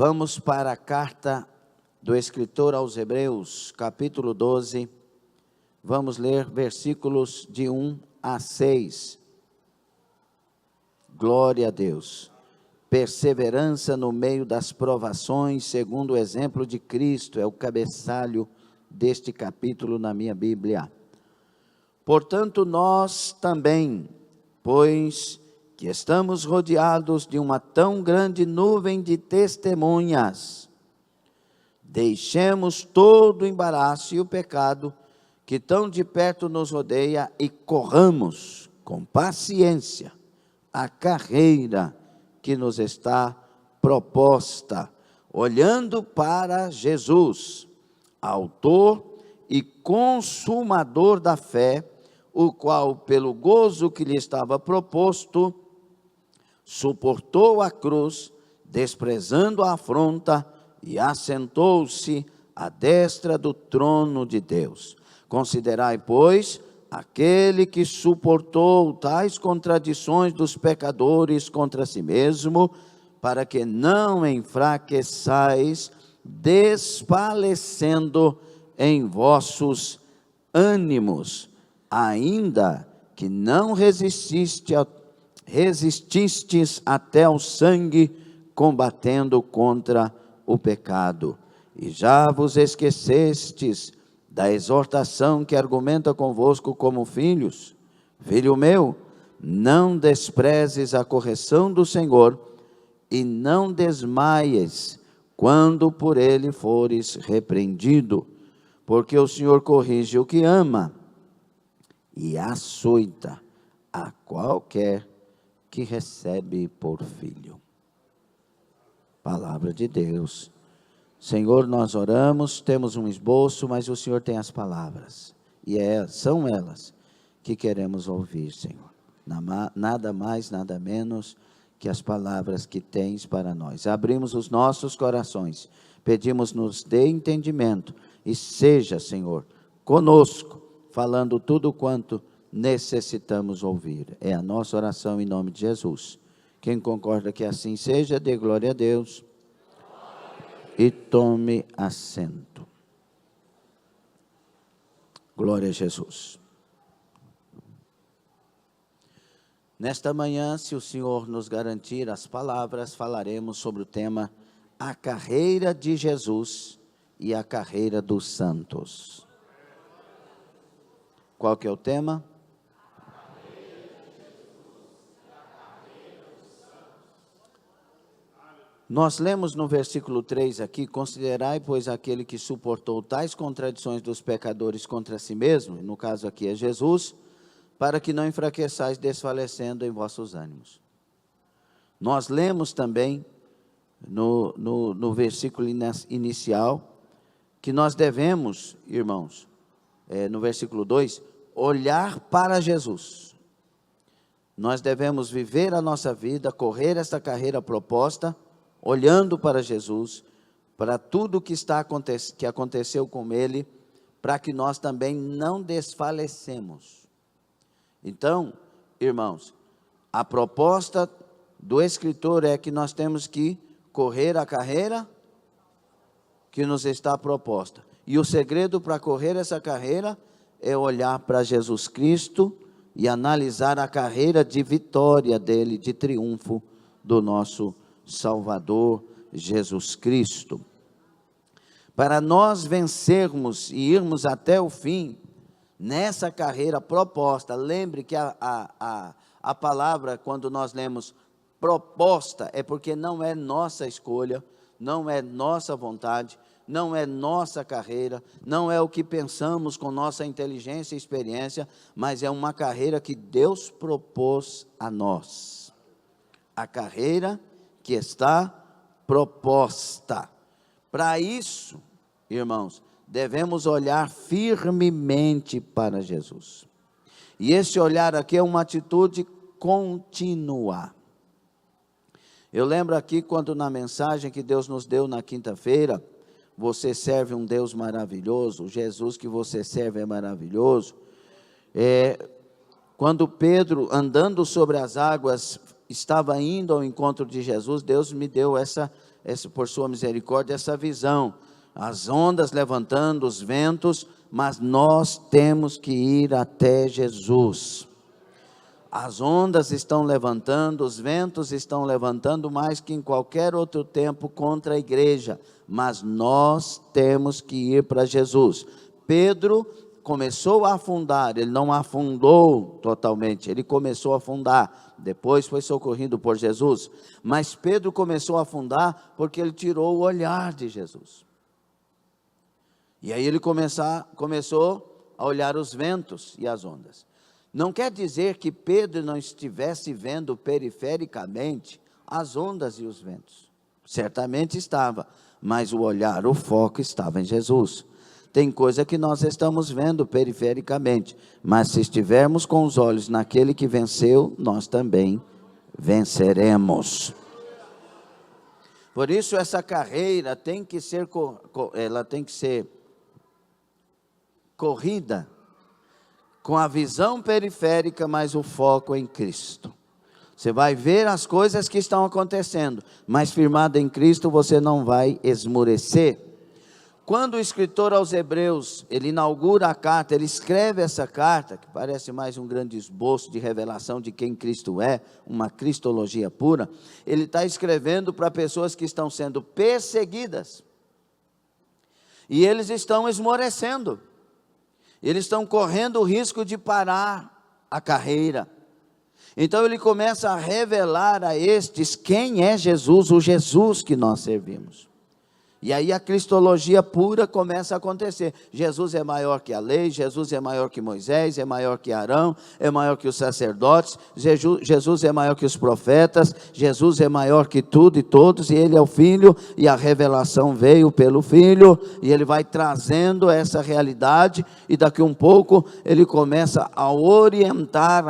Vamos para a carta do escritor aos Hebreus, capítulo 12. Vamos ler versículos de 1 a 6. Glória a Deus. Perseverança no meio das provações, segundo o exemplo de Cristo, é o cabeçalho deste capítulo na minha Bíblia. Portanto, nós também, pois que estamos rodeados de uma tão grande nuvem de testemunhas, deixemos todo o embaraço e o pecado que tão de perto nos rodeia e corramos com paciência a carreira que nos está proposta, olhando para Jesus, autor e consumador da fé, o qual, pelo gozo que lhe estava proposto, suportou a cruz, desprezando a afronta, e assentou-se à destra do trono de Deus. Considerai, pois, aquele que suportou tais contradições dos pecadores contra si mesmo, para que não enfraqueçais, desfalecendo em vossos ânimos, ainda que não resististes até ao sangue, combatendo contra o pecado. E já vos esquecestes da exortação que argumenta convosco como filhos. Filho meu, não desprezes a correção do Senhor, e não desmaies quando por ele fores repreendido, porque o Senhor corrige o que ama, e açoita a qualquer que recebe por filho. Palavra de Deus. Senhor, nós oramos, temos um esboço, mas o Senhor tem as palavras, e são elas que queremos ouvir, Senhor. Nada mais, nada menos que as palavras que tens para nós. Abrimos os nossos corações, pedimos nos dê entendimento, e seja, Senhor, conosco, falando tudo quanto necessitamos ouvir. É a nossa oração em nome de Jesus. Quem concorda que assim seja, dê glória a Deus e tome assento. Glória a Jesus. Nesta manhã, se o Senhor nos garantir as palavras, falaremos sobre o tema a carreira de Jesus e a carreira dos santos. Qual que é o tema? Nós lemos no versículo 3 aqui: considerai, pois, aquele que suportou tais contradições dos pecadores contra si mesmo, no caso aqui é Jesus, para que não enfraqueçais desfalecendo em vossos ânimos. Nós lemos também no versículo inicial, que nós devemos, irmãos, no versículo 2, olhar para Jesus. Nós devemos viver a nossa vida, correr essa carreira proposta, olhando para Jesus, para tudo que aconteceu com Ele, para que nós também não desfalecemos. Então, irmãos, a proposta do escritor é que nós temos que correr a carreira que nos está proposta. E o segredo para correr essa carreira é olhar para Jesus Cristo e analisar a carreira de vitória dele, de triunfo do nosso Salvador Jesus Cristo. Para nós vencermos e irmos até o fim nessa carreira proposta, lembre que a palavra, quando nós lemos proposta, é porque não é nossa escolha, não é nossa vontade, não é nossa carreira, não é o que pensamos com nossa inteligência e experiência, mas é uma carreira que Deus propôs a nós. A carreira que está proposta. Para isso, irmãos, devemos olhar firmemente para Jesus. E esse olhar aqui é uma atitude contínua. Eu lembro aqui quando na mensagem que Deus nos deu na quinta-feira, você serve um Deus maravilhoso, o Jesus que você serve é maravilhoso. Quando Pedro, andando sobre as águas, estava indo ao encontro de Jesus, Deus me deu essa por sua misericórdia, essa visão. As ondas levantando, os ventos, mas nós temos que ir até Jesus. As ondas estão levantando, os ventos estão levantando mais que em qualquer outro tempo contra a igreja, mas nós temos que ir para Jesus. Pedro começou a afundar, ele não afundou totalmente, ele começou a afundar, depois foi socorrido por Jesus, mas Pedro começou a afundar porque ele tirou o olhar de Jesus. E aí ele começou a olhar os ventos e as ondas. Não quer dizer que Pedro não estivesse vendo perifericamente as ondas e os ventos. Certamente estava, mas o olhar, o foco estava em Jesus. Tem coisa que nós estamos vendo perifericamente, mas se estivermos com os olhos naquele que venceu, nós também venceremos. Por isso essa carreira tem que ser corrida com a visão periférica, mas o foco em Cristo. Você vai ver as coisas que estão acontecendo, mas firmado em Cristo você não vai esmorecer. Quando o escritor aos Hebreus, ele inaugura a carta, ele escreve essa carta, que parece mais um grande esboço de revelação de quem Cristo é, uma cristologia pura, ele está escrevendo para pessoas que estão sendo perseguidas, e eles estão esmorecendo. Eles estão correndo o risco de parar a carreira. Então ele começa a revelar a estes quem é Jesus, o Jesus que nós servimos. E aí a cristologia pura começa a acontecer. Jesus é maior que a lei, Jesus é maior que Moisés, é maior que Arão, é maior que os sacerdotes, Jesus é maior que os profetas, Jesus é maior que tudo e todos, e ele é o Filho, e a revelação veio pelo Filho, e ele vai trazendo essa realidade, e daqui um pouco ele começa a orientar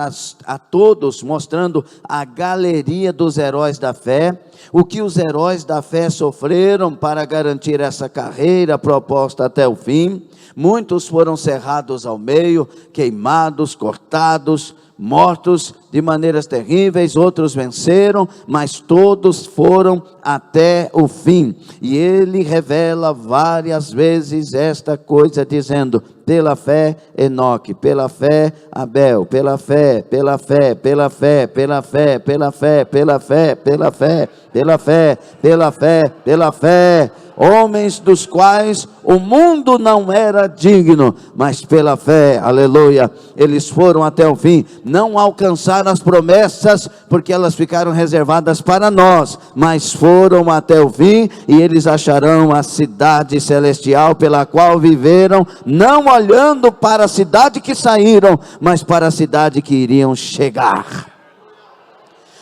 a todos, mostrando a galeria dos heróis da fé, o que os heróis da fé sofreram para garantir essa carreira proposta até o fim. Muitos foram cerrados ao meio, queimados, cortados, mortos de maneiras terríveis, outros venceram, mas todos foram até o fim. E ele revela várias vezes esta coisa, dizendo: pela fé Enoque, pela fé Abel, pela fé, pela fé, pela fé, pela fé, pela fé, pela fé, pela fé, pela fé, pela fé, pela fé, homens dos quais o mundo não era digno, mas pela fé, aleluia, eles foram até o fim. Não alcançaram as promessas, porque elas ficaram reservadas para nós, mas foram até o fim, e eles acharão a cidade celestial pela qual viveram, não olhando para a cidade que saíram, mas para a cidade que iriam chegar.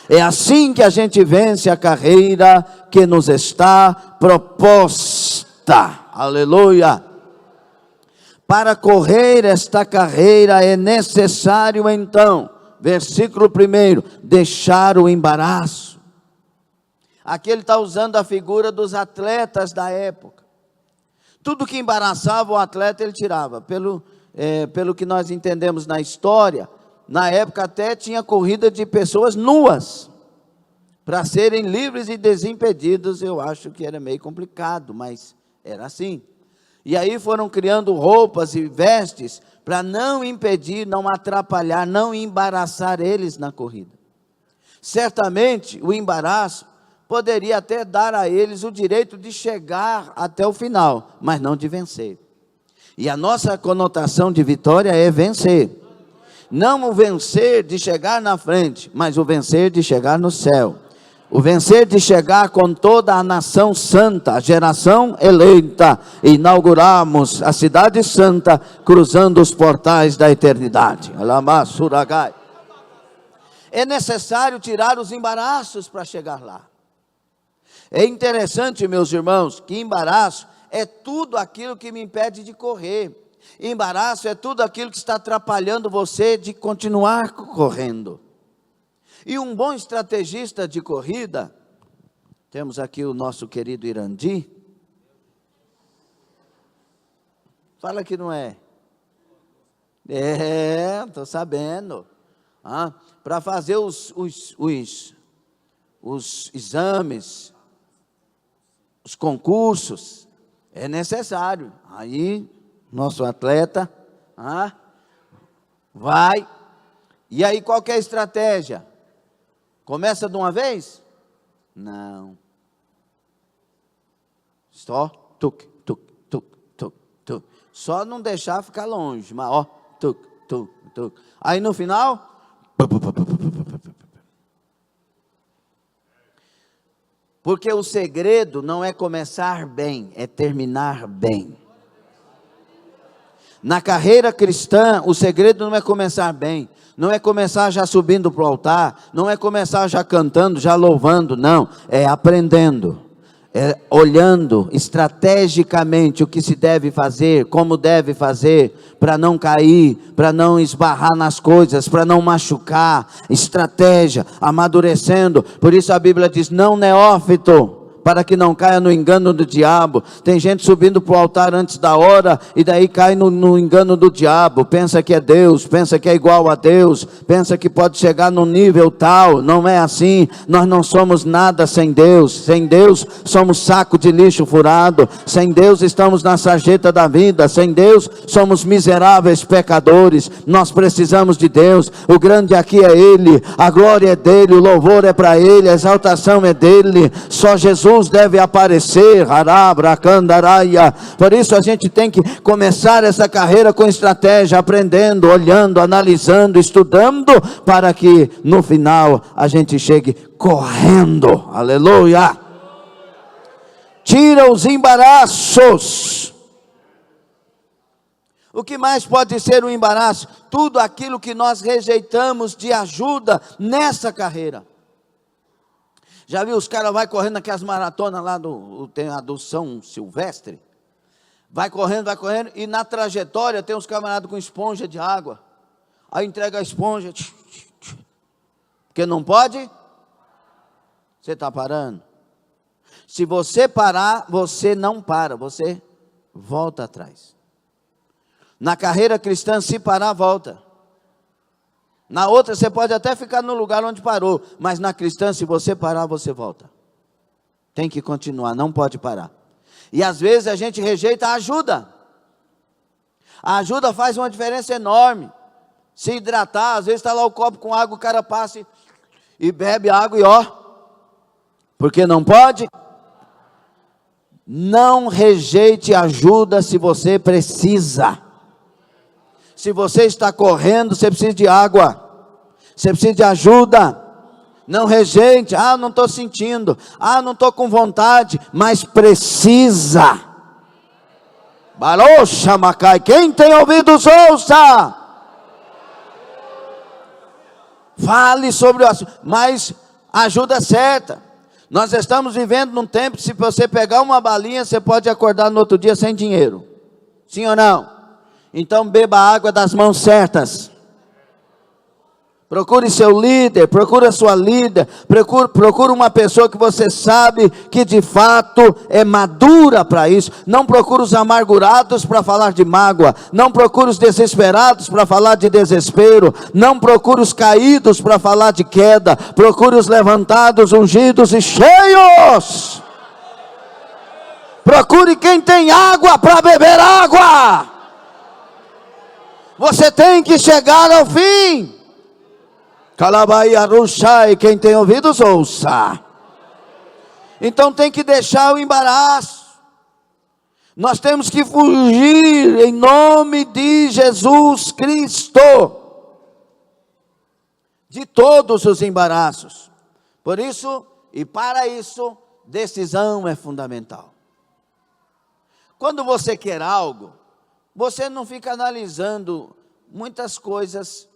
É assim que a gente vence a carreira que nos está proposta, aleluia. Para correr esta carreira é necessário então, versículo 1, deixar o embaraço. Aqui ele está usando a figura dos atletas da época. Tudo que embaraçava o atleta ele tirava. Pelo que nós entendemos na história, na época até tinha corrida de pessoas nuas, para serem livres e desimpedidos. Eu acho que era meio complicado, mas era assim. E aí foram criando roupas e vestes para não impedir, não atrapalhar, não embaraçar eles na corrida. Certamente o embaraço poderia até dar a eles o direito de chegar até o final, mas não de vencer. E a nossa conotação de vitória é vencer. Não o vencer de chegar na frente, mas o vencer de chegar no céu. O vencer de chegar com toda a nação santa, a geração eleita, e inaugurarmos a cidade santa, cruzando os portais da eternidade. É necessário tirar os embaraços para chegar lá. É interessante, meus irmãos, que embaraço é tudo aquilo que me impede de correr. Embaraço é tudo aquilo que está atrapalhando você de continuar correndo. E um bom estrategista de corrida, temos aqui o nosso querido Irandi. Fala que não é. Estou sabendo. Para fazer os exames, os concursos, é necessário. Aí, nosso atleta vai. E aí, qual que é a estratégia? Começa de uma vez? Não. Só tuc, tuc, tuc, tuc, tuc. Só não deixar ficar longe, mas ó, tuc, tuc, tuc. Aí no final, porque o segredo não é começar bem, é terminar bem. Na carreira cristã, o segredo não é começar bem, não é começar já subindo para o altar, não é começar já cantando, já louvando, não, é aprendendo. Olhando estrategicamente o que se deve fazer, como deve fazer, para não cair, para não esbarrar nas coisas, para não machucar, estratégia, amadurecendo. Por isso a Bíblia diz, não neófito, para que não caia no engano do diabo. Tem gente subindo para o altar antes da hora, e daí cai no engano do diabo, pensa que é Deus, pensa que é igual a Deus, pensa que pode chegar num nível tal. Não é assim. Nós não somos nada sem Deus somos saco de lixo furado, sem Deus estamos na sarjeta da vida, sem Deus somos miseráveis pecadores, nós precisamos de Deus. O grande aqui é Ele, a glória é dEle, o louvor é para Ele, a exaltação é dEle, só Jesus deve aparecer. Por isso a gente tem que começar essa carreira com estratégia, aprendendo, olhando, analisando, estudando, para que no final a gente chegue correndo. Aleluia! Tira os embaraços. O que mais pode ser um embaraço? Tudo aquilo que nós rejeitamos de ajuda nessa carreira. Já viu os caras vai correndo naquelas maratonas lá do São Silvestre? Vai correndo, e na trajetória tem uns camaradas com esponja de água. Aí entrega a esponja, porque não pode. Você está parando? Se você parar, você não para, você volta atrás. Na carreira cristã, se parar, volta. Na outra, você pode até ficar no lugar onde parou, mas na cristã, se você parar, você volta. Tem que continuar, não pode parar. E às vezes a gente rejeita a ajuda. A ajuda faz uma diferença enorme. Se hidratar, às vezes está lá o copo com água, o cara passa e bebe água e ó. Porque não pode. Não rejeite ajuda se você precisa. Se você está correndo, você precisa de água. Você precisa de ajuda. Não rejeite. Não estou sentindo. Não estou com vontade. Mas precisa. Baroxa Macai. Quem tem ouvidos, ouça. Fale sobre o assunto. Mas ajuda certa. Nós estamos vivendo num tempo, se você pegar uma balinha, você pode acordar no outro dia sem dinheiro. Sim ou não? Então beba água das mãos certas. Procure seu líder, procure a sua líder, procure uma pessoa que você sabe que de fato é madura para isso. Não procure os amargurados para falar de mágoa, não procure os desesperados para falar de desespero, não procure os caídos para falar de queda, procure os levantados, ungidos e cheios. Procure quem tem água para beber água. Você tem que chegar ao fim. Calabaia Ruxai, quem tem ouvidos, ouça. Então tem que deixar o embaraço. Nós temos que fugir em nome de Jesus Cristo de todos os embaraços. Por isso, e para isso, decisão é fundamental. Quando você quer algo, você não fica analisando muitas coisas.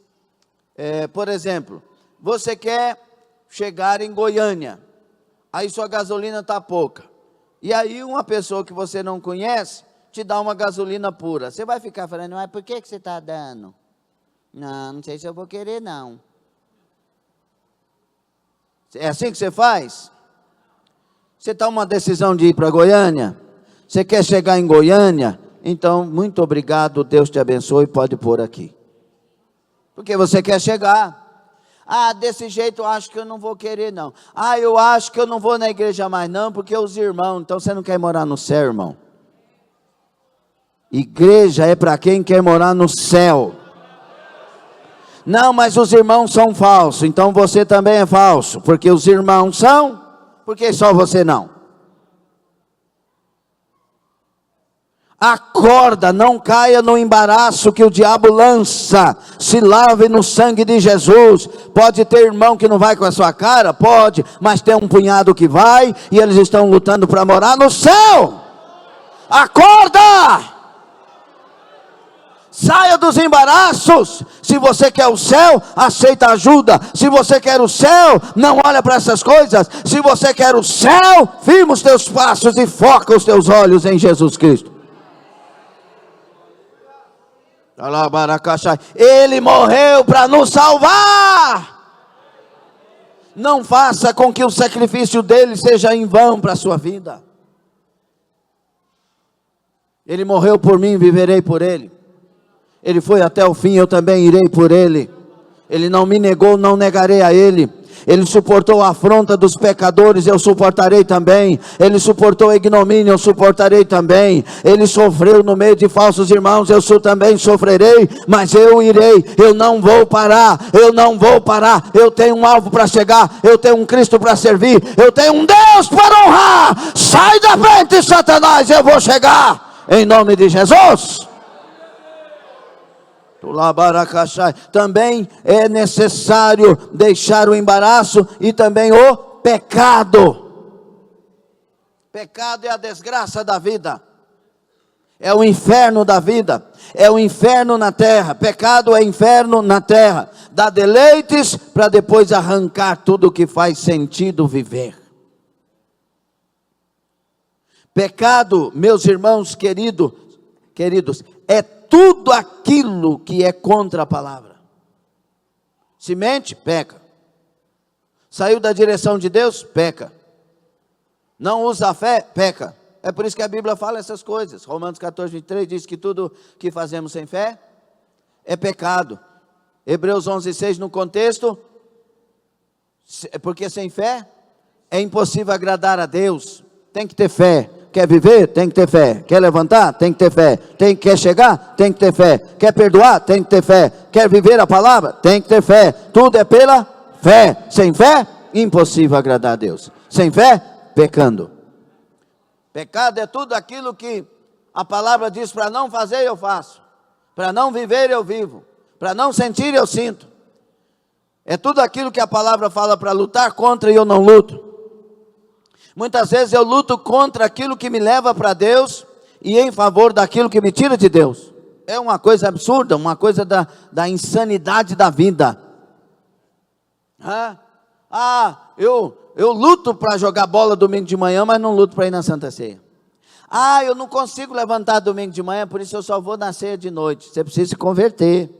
Por exemplo, você quer chegar em Goiânia, aí sua gasolina está pouca, e aí uma pessoa que você não conhece, te dá uma gasolina pura, você vai ficar falando, mas por que você está dando? Não sei se eu vou querer não. É assim que você faz? Você está uma decisão de ir para Goiânia, você quer chegar em Goiânia, então muito obrigado, Deus te abençoe, pode pôr aqui. Porque você quer chegar. Ah, desse jeito eu acho que eu não vou querer não. Ah, eu acho que eu não vou na igreja mais não, porque os irmãos, então você não quer morar no céu, irmão. Igreja é para quem quer morar no céu. Não, mas os irmãos são falsos, então você também é falso, porque os irmãos são, porque só você não. Acorda, não caia no embaraço que o diabo lança, se lave no sangue de Jesus. Pode ter irmão que não vai com a sua cara, pode, mas tem um punhado que vai, e eles estão lutando para morar no céu. Acorda! Saia dos embaraços. Se você quer o céu, aceita ajuda. Se você quer o céu, não olha para essas coisas. Se você quer o céu, firma os teus passos e foca os teus olhos em Jesus Cristo. Ele morreu para nos salvar. Não faça com que o sacrifício dele seja em vão para a sua vida. Ele morreu por mim, viverei por ele. Ele foi até o fim, eu também irei por ele. Ele não me negou, não negarei a ele. Ele suportou a afronta dos pecadores, eu suportarei também. Ele suportou a ignomínia, eu suportarei também. Ele sofreu no meio de falsos irmãos, eu também sofrerei, mas eu irei, eu não vou parar, eu não vou parar. Eu tenho um alvo para chegar, eu tenho um Cristo para servir, eu tenho um Deus para honrar. Sai da frente, Satanás, eu vou chegar, em nome de Jesus. Também é necessário deixar o embaraço e também o pecado. Pecado é a desgraça da vida, é o inferno da vida, é o inferno na terra. Pecado é inferno na terra, dá deleites para depois arrancar tudo que faz sentido viver. Pecado, meus irmãos queridos, é tudo aquilo que é contra a palavra. Se mente, peca. Saiu da direção de Deus, peca. Não usa a fé, peca. É por isso que a Bíblia fala essas coisas. Romanos 14, 23 diz que tudo que fazemos sem fé é pecado. Hebreus 11, 6 no contexto, porque sem fé é impossível agradar a Deus. Tem que ter fé. Quer viver? Tem que ter fé. Quer levantar? Tem que ter fé. Quer chegar? Tem que ter fé. Quer perdoar? Tem que ter fé. Quer viver a palavra? Tem que ter fé. Tudo é pela fé. Sem fé, impossível agradar a Deus. Sem fé, pecando. Pecado é tudo aquilo que a palavra diz para não fazer, eu faço. Para não viver, eu vivo. Para não sentir, eu sinto. É tudo aquilo que a palavra fala para lutar contra e eu não luto. Muitas vezes eu luto contra aquilo que me leva para Deus e em favor daquilo que me tira de Deus. É uma coisa absurda, uma coisa da insanidade da vida. Eu luto para jogar bola domingo de manhã, mas não luto para ir na Santa Ceia. Eu não consigo levantar domingo de manhã, por isso eu só vou na ceia de noite. Você precisa se converter.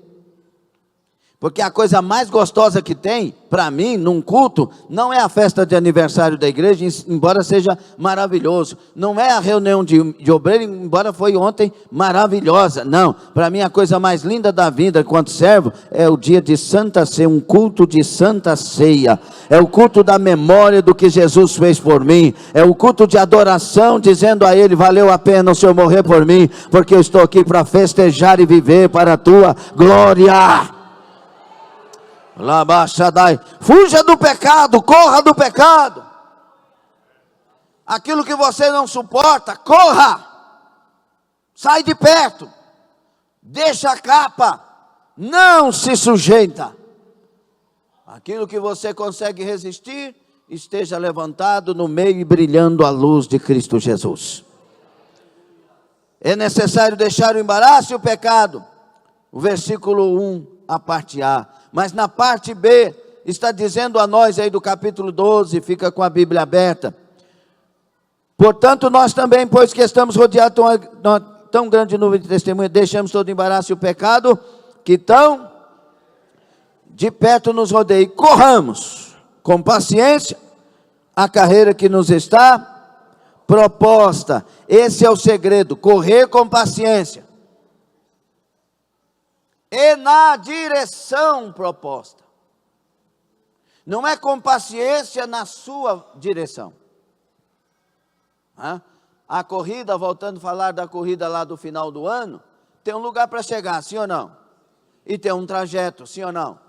Porque a coisa mais gostosa que tem, para mim, num culto, não é a festa de aniversário da igreja, embora seja maravilhoso. Não é a reunião de obreiro, embora foi ontem maravilhosa. Não, para mim a coisa mais linda da vida, enquanto servo, é o dia de Santa Ceia, um culto de Santa Ceia. É o culto da memória do que Jesus fez por mim. É o culto de adoração, dizendo a Ele, valeu a pena o Senhor morrer por mim, porque eu estou aqui para festejar e viver para a Tua glória. Fuja do pecado, corra do pecado. Aquilo que você não suporta, corra. Sai de perto. Deixa a capa. Não se sujeita. Aquilo que você consegue resistir, esteja levantado no meio e brilhando a luz de Cristo Jesus. É necessário deixar o embaraço e o pecado. O versículo 1, a parte A. Mas na parte B, está dizendo a nós aí do capítulo 12, fica com a Bíblia aberta. Portanto, nós também, pois que estamos rodeados tão grande nuvem de testemunha, deixamos todo o embaraço e o pecado, que tão de perto nos rodeia, e corramos com paciência a carreira que nos está proposta. Esse é o segredo, correr com paciência. E na direção proposta. Não é com paciência na sua direção. A corrida, voltando a falar da corrida lá do final do ano, tem um lugar para chegar, sim ou não? E tem um trajeto, sim ou não?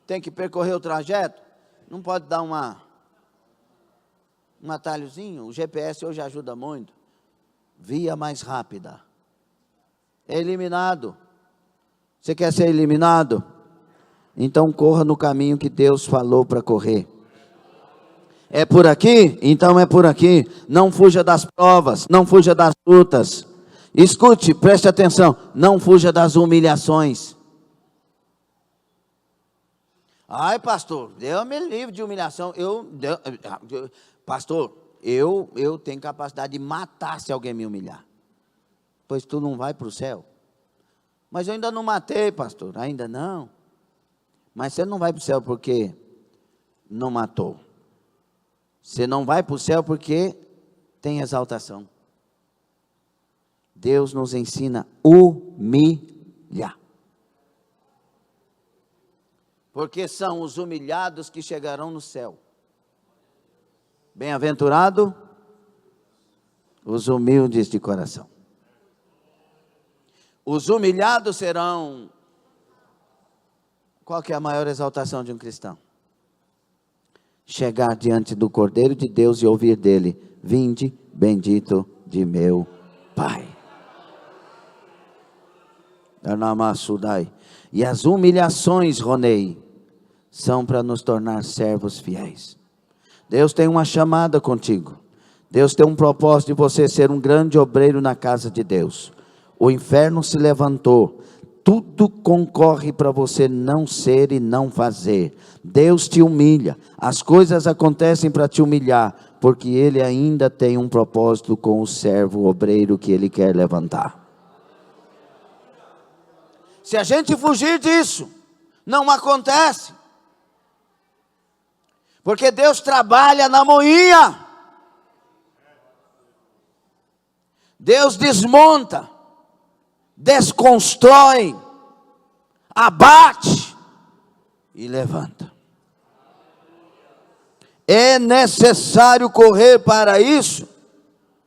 Tem que percorrer o trajeto. Não pode dar um atalhozinho. O GPS hoje ajuda muito. Via mais rápida. É eliminado. Você quer ser eliminado? Então corra no caminho que Deus falou para correr. É por aqui? Então é por aqui. Não fuja das provas, não fuja das lutas. Escute, preste atenção, não fuja das humilhações. Ai, pastor, Deus me livre de humilhação. Pastor, eu tenho capacidade de matar se alguém me humilhar. Pois tu não vai para o céu. Mas eu ainda não matei, pastor, ainda não. Mas você não vai para o céu porque não matou. Você não vai para o céu porque tem exaltação. Deus nos ensina a humilhar. Porque são os humilhados que chegarão no céu. Bem-aventurado os humildes de coração. Os humilhados serão... Qual que é a maior exaltação de um cristão? Chegar diante do Cordeiro de Deus e ouvir dele: vinde, bendito de meu Pai. E as humilhações, Ronei, são para nos tornar servos fiéis. Deus tem uma chamada contigo. Deus tem um propósito de você ser um grande obreiro na casa de Deus. O inferno se levantou. Tudo concorre para você não ser e não fazer. Deus te humilha. As coisas acontecem para te humilhar, porque Ele ainda tem um propósito com o servo obreiro que Ele quer levantar. Se a gente fugir disso, não acontece. Porque Deus trabalha na moinha. Deus desmonta, desconstrói, abate e levanta. É necessário correr para isso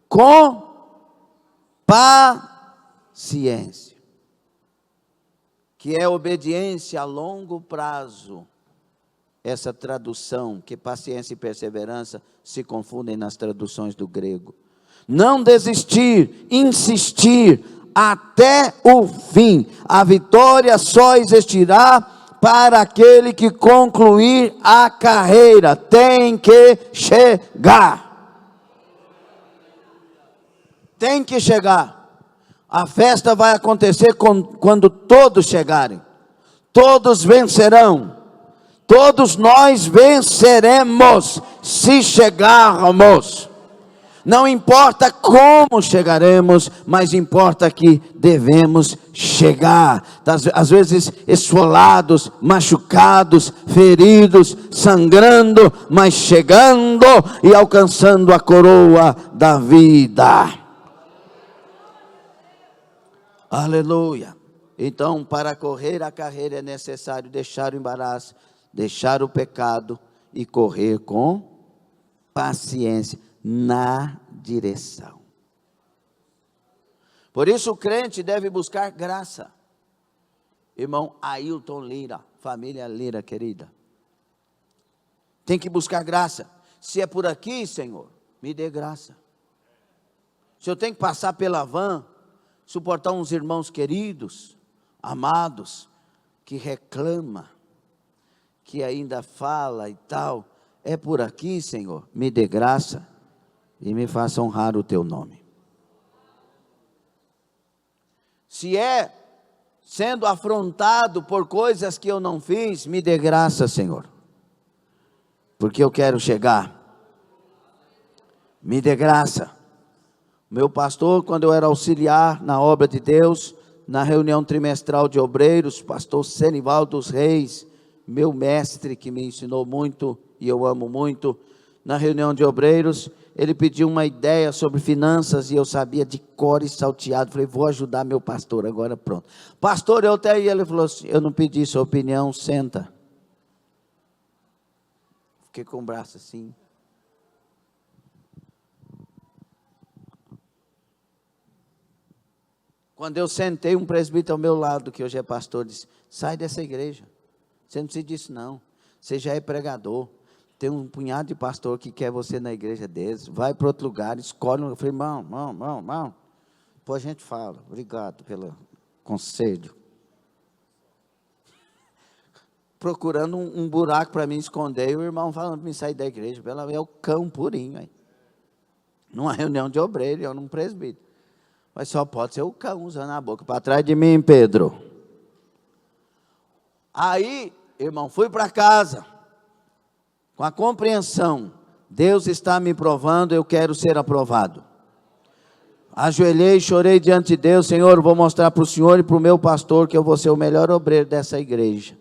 com paciência, que é obediência a longo prazo. Essa tradução, que paciência e perseverança se confundem nas traduções do grego. Não desistir, insistir até o fim. A vitória só existirá para aquele que concluir a carreira. Tem que chegar. Tem que chegar. A festa vai acontecer quando todos chegarem. Todos vencerão. Todos nós venceremos se chegarmos. Não importa como chegaremos, mas importa que devemos chegar. Às vezes esfolados, machucados, feridos, sangrando, mas chegando e alcançando a coroa da vida. Aleluia. Então, para correr a carreira é necessário deixar o embaraço, deixar o pecado e correr com paciência na direção. Por isso o crente deve buscar graça. Irmão Ailton Lira, família Lira querida, tem que buscar graça. Se é por aqui, Senhor, me dê graça. Se eu tenho que passar pela van, suportar uns irmãos queridos, amados, que reclama, que ainda fala e tal, é por aqui, Senhor, me dê graça e me faça honrar o teu nome. Se é sendo afrontado por coisas que eu não fiz, me dê graça, Senhor, porque eu quero chegar. Me dê graça. Meu pastor, quando eu era auxiliar na obra de Deus, na reunião trimestral de obreiros, pastor Senivaldo dos Reis, meu mestre que me ensinou muito e eu amo muito, na reunião de obreiros, ele pediu uma ideia sobre finanças e eu sabia de cor e salteado. Falei, vou ajudar meu pastor, agora pronto. Pastor, eu até ia, ele falou assim, eu não pedi sua opinião, senta. Fiquei com o braço assim. Quando eu sentei, um presbítero ao meu lado, que hoje é pastor, disse: sai dessa igreja. Você não precisa disso não. Você já é pregador. Tem um punhado de pastor que quer você na igreja deles. Vai para outro lugar, escolhe. Eu falei: irmão. Depois a gente fala. Obrigado pelo conselho. Procurando um buraco para me esconder. E o irmão falando para me sair da igreja. É o cão purinho. Aí. Numa reunião de obreiro, eu num presbítero. Mas só pode ser o cão usando a boca. Para trás de mim, Pedro. Aí, irmão, fui para casa. Com a compreensão. Deus está me provando, eu quero ser aprovado. Ajoelhei e chorei diante de Deus. Senhor, eu vou mostrar para o Senhor e para o meu pastor que eu vou ser o melhor obreiro dessa igreja.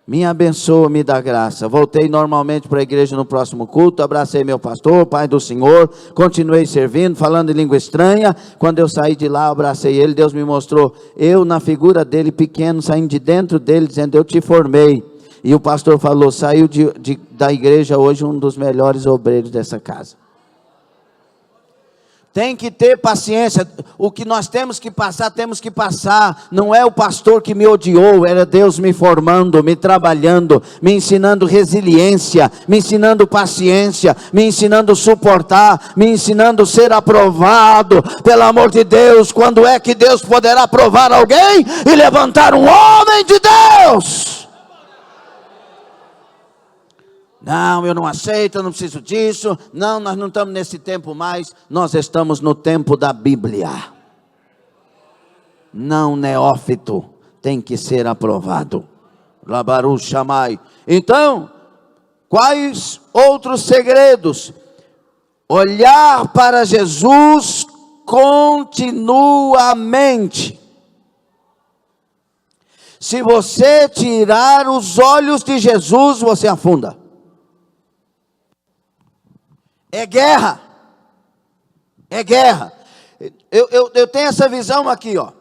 Me abençoa, me dá graça. Voltei normalmente para a igreja no próximo culto, abracei meu pastor, pai do Senhor, continuei servindo, falando em língua estranha. Quando eu saí de lá, abracei ele, Deus me mostrou, eu na figura dele, pequeno, saindo de dentro dele, dizendo: eu te formei. E o pastor falou: saiu da igreja hoje um dos melhores obreiros dessa casa. Tem que ter paciência. O que nós temos que passar. Não é o pastor que me odiou, era Deus me formando, me trabalhando, me ensinando resiliência, me ensinando paciência, me ensinando suportar, me ensinando ser aprovado. Pelo amor de Deus, quando é que Deus poderá aprovar alguém e levantar um homem de Deus? Não, eu não aceito, eu não preciso disso. Não, nós não estamos nesse tempo mais. Nós estamos no tempo da Bíblia. Não neófito, tem que ser aprovado. Labaru chamai. Então, quais outros segredos? Olhar para Jesus continuamente. Se você tirar os olhos de Jesus, você afunda. É guerra. É guerra. Eu tenho essa visão aqui, ó.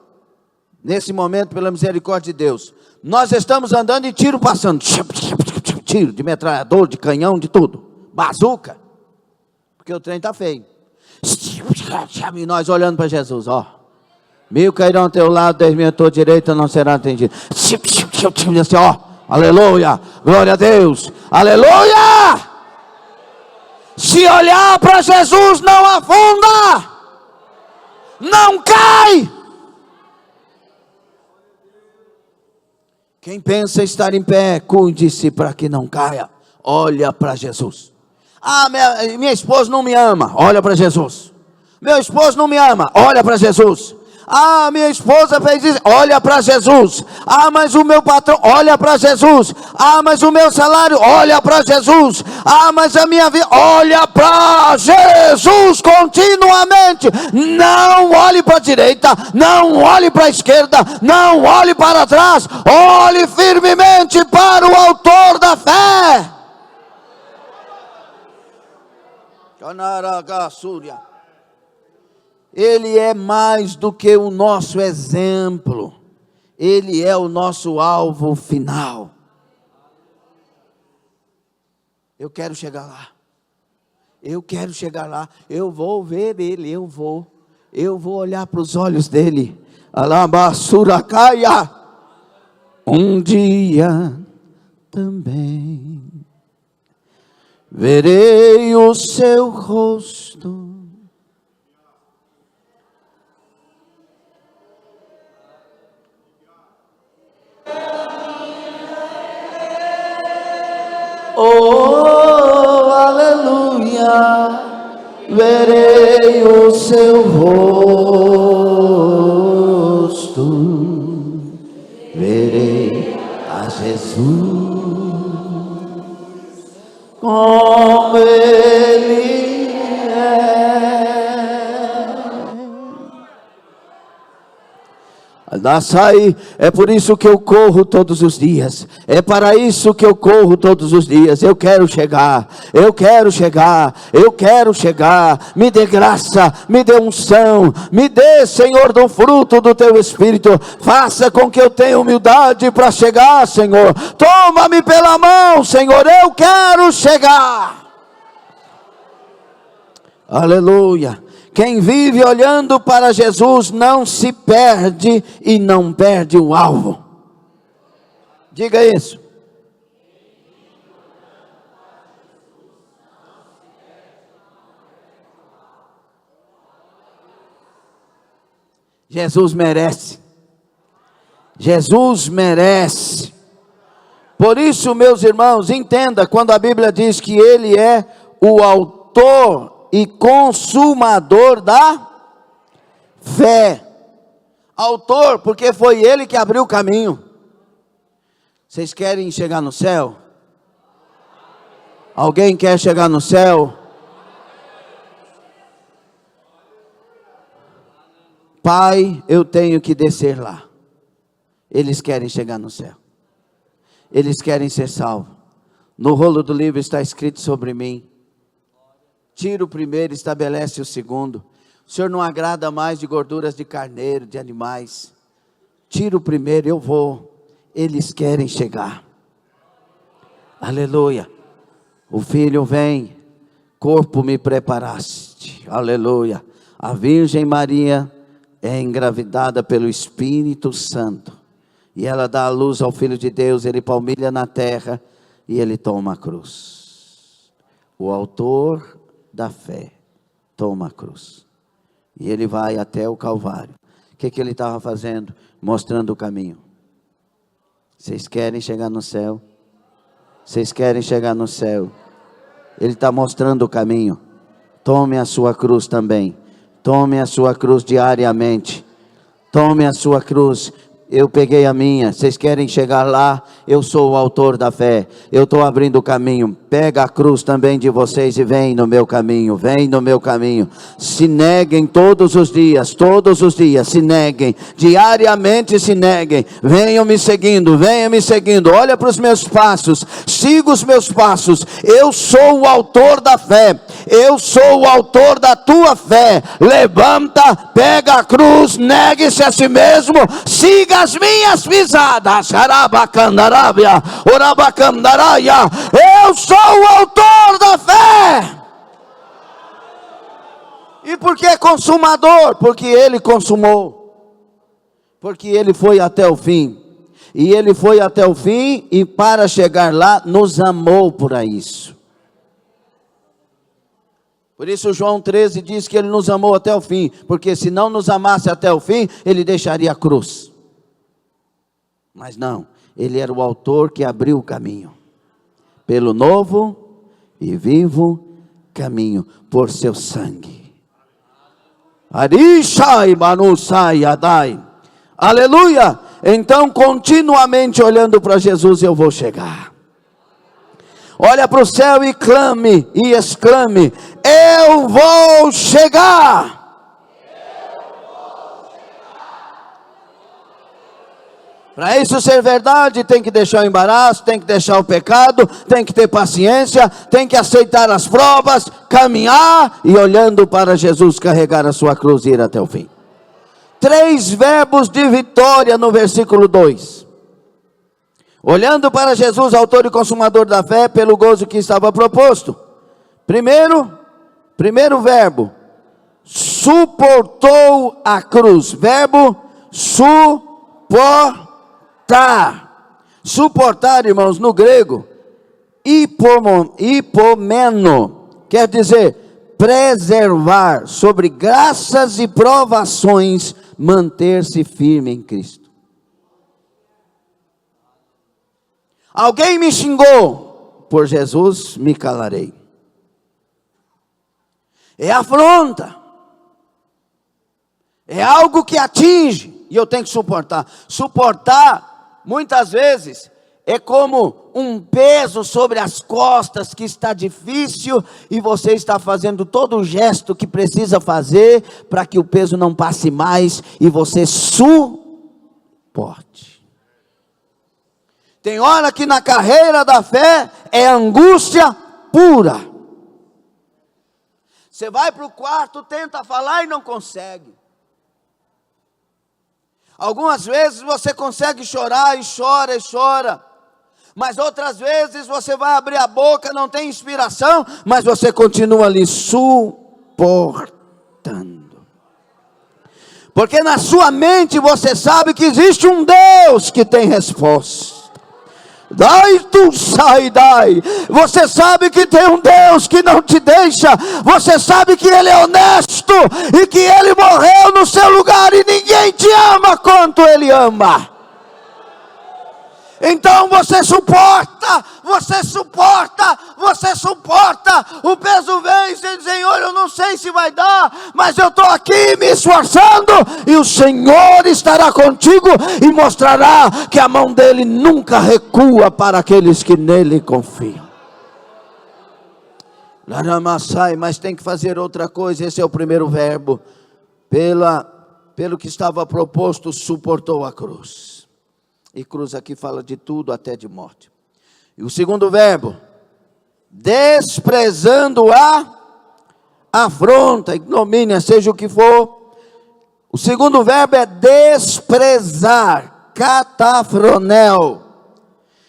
Nesse momento, pela misericórdia de Deus. Nós estamos andando e tiro passando. Tiro de metralhador, de canhão, de tudo. Bazuca. Porque o trem está feio. E nós olhando para Jesus, ó. 1000 cairão ao teu lado, 10.000 à tua direita, não será atendido. Assim, ó. Aleluia. Glória a Deus. Aleluia. Se olhar para Jesus, não afunda, não cai. Quem pensa estar em pé, cuide-se para que não caia. Olha para Jesus. Ah, minha esposa não me ama. Olha para Jesus. Meu esposo não me ama. Olha para Jesus. Ah, minha esposa fez isso. Olha para Jesus. Ah, mas o meu patrão. Olha para Jesus. Ah, mas o meu salário. Olha para Jesus. Ah, mas a minha vida. Olha para Jesus continuamente. Não olhe para a direita. Não olhe para a esquerda. Não olhe para trás. Olhe firmemente para o autor da fé. Canaragassúria. Ele é mais do que o nosso exemplo. Ele é o nosso alvo final. Eu quero chegar lá. Eu quero chegar lá. Eu vou ver ele. Eu vou olhar para os olhos dele. Alabassuracaia. Um dia também verei o seu rosto. Oh, aleluia, verei o seu rosto, verei a Jesus, como Ele é. É por isso que eu corro todos os dias. É para isso que eu corro todos os dias. Eu quero chegar. Eu quero chegar. Eu quero chegar. Me dê graça, me dê unção, me dê, Senhor, do fruto do teu Espírito. Faça com que eu tenha humildade para chegar, Senhor. Toma-me pela mão, Senhor. Eu quero chegar. Aleluia. Quem vive olhando para Jesus não se perde e não perde o alvo. Diga isso. Jesus merece. Jesus merece. Por isso, meus irmãos, entenda quando a Bíblia diz que Ele é o autor e consumador da fé. Autor, porque foi Ele que abriu o caminho. Vocês querem chegar no céu? Alguém quer chegar no céu? Pai, eu tenho que descer lá. Eles querem chegar no céu. Eles querem ser salvos. No rolo do livro está escrito sobre mim. Tira o primeiro, estabelece o segundo. O Senhor não agrada mais de gorduras de carneiro, de animais. Tira o primeiro, eu vou. Eles querem chegar. Aleluia. O filho vem, corpo me preparaste. Aleluia. A Virgem Maria é engravidada pelo Espírito Santo. E ela dá a luz ao Filho de Deus, ele palmilha na terra e ele toma a cruz. O autor da fé toma a cruz e ele vai até o Calvário. O que ele estava fazendo? Mostrando o caminho. Vocês querem chegar no céu? Vocês querem chegar no céu? Ele está mostrando o caminho. Tome a sua cruz também. Tome a sua cruz diariamente. Tome a sua cruz. Eu peguei a minha. Vocês querem chegar lá? Eu sou o autor da fé. Eu estou abrindo o caminho. Pega a cruz também de vocês e vem no meu caminho. Vem no meu caminho. Se neguem todos os dias. Todos os dias. Se neguem. Diariamente se neguem. Venham me seguindo. Venham me seguindo. Olha para os meus passos. Siga os meus passos. Eu sou o autor da fé. Eu sou o autor da tua fé. Levanta. Pega a cruz. Negue-se a si mesmo. Siga as minhas pisadas. Eu sou o autor da fé. E por que consumador? Porque ele consumou. Porque ele foi até o fim. E ele foi até o fim e para chegar lá nos amou por isso. Por isso João 13 diz que ele nos amou até o fim. Porque se não nos amasse até o fim, ele deixaria a cruz. Mas não, ele era o autor que abriu o caminho. Pelo novo e vivo caminho, por seu sangue. Arishai manusai adai. Aleluia! Então continuamente olhando para Jesus eu vou chegar. Olha para o céu e clame e exclame: eu vou chegar. Para isso ser verdade, tem que deixar o embaraço, tem que deixar o pecado, tem que ter paciência, tem que aceitar as provas, caminhar e olhando para Jesus, carregar a sua cruz e ir até o fim. 3 verbos de vitória no versículo 2. Olhando para Jesus, autor e consumador da fé, pelo gozo que estava proposto. Primeiro verbo, suportou a cruz. Verbo, suportar. Suportar, irmãos, no grego, hipomeno, quer dizer, preservar, sobre graças e provações, manter-se firme em Cristo. Alguém me xingou, por Jesus me calarei. É afronta, é algo que atinge, e eu tenho que suportar. Suportar, muitas vezes, é como um peso sobre as costas que está difícil e você está fazendo todo o gesto que precisa fazer para que o peso não passe mais e você suporta. suporte. Tem hora que na carreira da fé é angústia pura. Você vai para o quarto, tenta falar e não consegue. Algumas vezes você consegue chorar e chora e chora. Mas outras vezes você vai abrir a boca, não tem inspiração, mas você continua ali suportando. Porque na sua mente você sabe que existe um Deus que tem resposta. Dai tu sai, dai. Você sabe que tem um Deus que não te deixa. Você sabe que Ele é honesto e que Ele morreu no seu lugar e ninguém te ama quanto Ele ama. Então você suporta, você suporta, você suporta. O peso vem e você diz: Senhor, eu não sei se vai dar, mas eu estou aqui me esforçando, e o Senhor estará contigo e mostrará que a mão dele nunca recua para aqueles que nele confiam. Mas tem que fazer outra coisa. Esse é o primeiro verbo. Pelo que estava proposto, suportou a cruz. E cruz aqui fala de tudo, até de morte. E o segundo verbo, desprezando a afronta, ignomínia, seja o que for. O segundo verbo é desprezar, catafronel.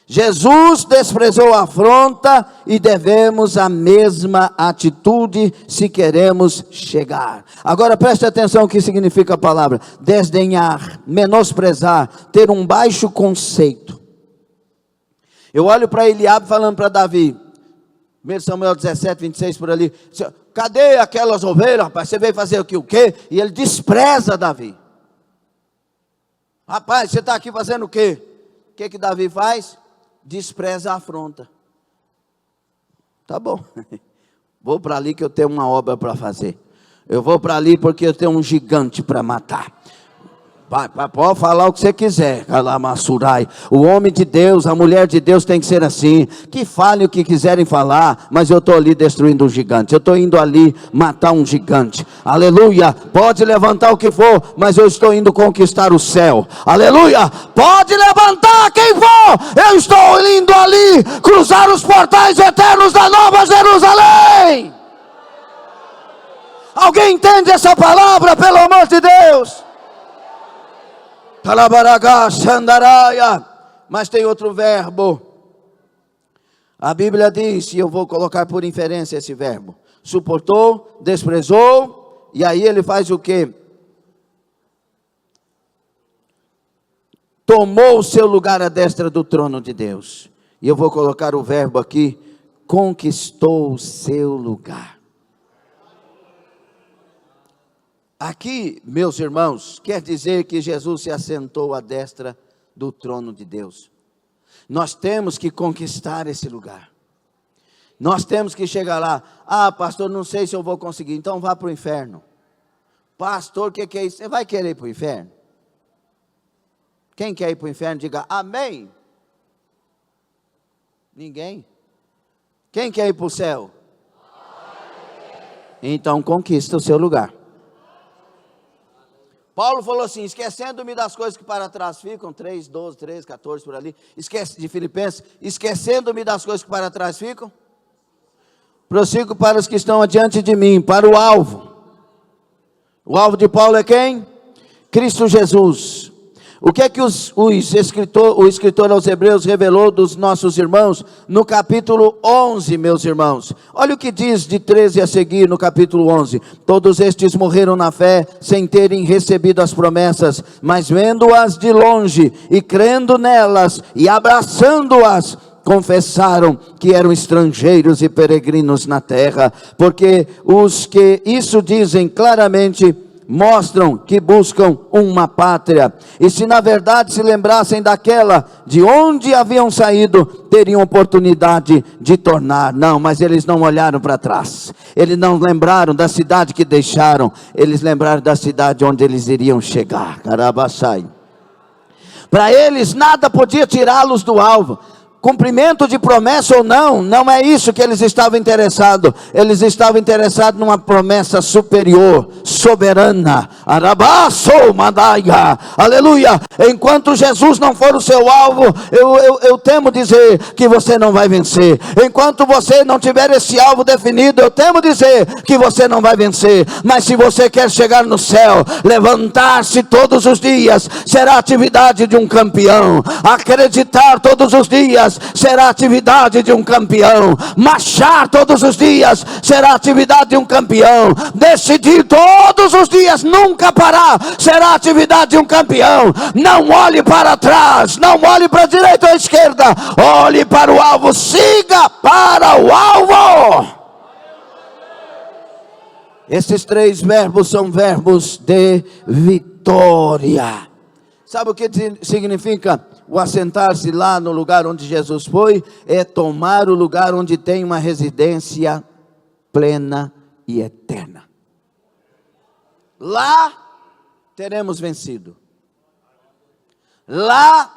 Jesus desprezou a afronta e devemos a mesma atitude se queremos chegar. Agora preste atenção o que significa a palavra: desdenhar, menosprezar, ter um baixo conceito. Eu olho para Eliabe falando para Davi, 1 Samuel 17, 26 por ali: cadê aquelas ovelhas, rapaz? Você veio fazer o quê? E ele despreza Davi. Rapaz, você está aqui fazendo o quê? O que Davi faz? Despreza a afronta. Tá bom, vou para ali que eu tenho uma obra para fazer. Eu vou para ali porque eu tenho um gigante para matar. Pode falar o que você quiser, o homem de Deus, a mulher de Deus tem que ser assim. Que falem o que quiserem falar, mas eu estou ali destruindo um gigante. Eu estou indo ali matar um gigante. Aleluia. Pode levantar o que for, mas eu estou indo conquistar o céu. Aleluia. Pode levantar quem for, eu estou indo ali cruzar os portais eternos da Nova Jerusalém. Alguém entende essa palavra, pelo amor de Deus? Mas tem outro verbo. A Bíblia diz, e eu vou colocar por inferência esse verbo: suportou, desprezou, e aí ele faz o quê? Tomou o seu lugar à destra do trono de Deus. E eu vou colocar o verbo aqui: conquistou o seu lugar. Aqui, meus irmãos, quer dizer que Jesus se assentou à destra do trono de Deus. Nós temos que conquistar esse lugar. Nós temos que chegar lá. Ah, pastor, não sei se eu vou conseguir. Então vá para o inferno. Pastor, o que é isso? Você vai querer ir para o inferno? Quem quer ir para o inferno, diga amém. Ninguém? Quem quer ir para o céu? Então conquista o seu lugar. Paulo falou assim: esquecendo-me das coisas que para trás ficam, 3, 12, 13, 14 por ali, de Filipenses, esquecendo-me das coisas que para trás ficam, prossigo para os que estão adiante de mim, para o alvo. O alvo de Paulo é quem? Cristo Jesus. O que é que o escritor aos Hebreus revelou dos nossos irmãos no capítulo 11, meus irmãos? Olha o que diz de 13 a seguir no capítulo 11. Todos estes morreram na fé, sem terem recebido as promessas, mas vendo-as de longe e crendo nelas e abraçando-as, confessaram que eram estrangeiros e peregrinos na terra, porque os que isso dizem claramente mostram que buscam uma pátria, e se na verdade se lembrassem daquela de onde haviam saído, teriam oportunidade de tornar. Não, mas eles não olharam para trás, eles não lembraram da cidade que deixaram, eles lembraram da cidade onde eles iriam chegar. Carabaçai. Para eles nada podia tirá-los do alvo. cumprimento de promessa ou não, não é isso que eles estavam interessados. Eles estavam interessados numa promessa superior, soberana. Arabaço, Madaia, aleluia. Enquanto Jesus não for o seu alvo, eu temo dizer que você não vai vencer. Enquanto você não tiver esse alvo definido, eu temo dizer que você não vai vencer. Mas se você quer chegar no céu, levantar-se todos os dias será a atividade de um campeão. Acreditar todos os dias será a atividade de um campeão. Marchar todos os dias será a atividade de um campeão. Decidir todos os dias, nunca parar, será a atividade de um campeão. Não olhe para trás, não olhe para a direita ou à esquerda, olhe para o alvo, siga para o alvo. Esses 3 verbos são verbos de vitória. Sabe o que significa o assentar-se lá no lugar onde Jesus foi? É tomar o lugar onde tem uma residência plena e eterna. Lá teremos vencido. Lá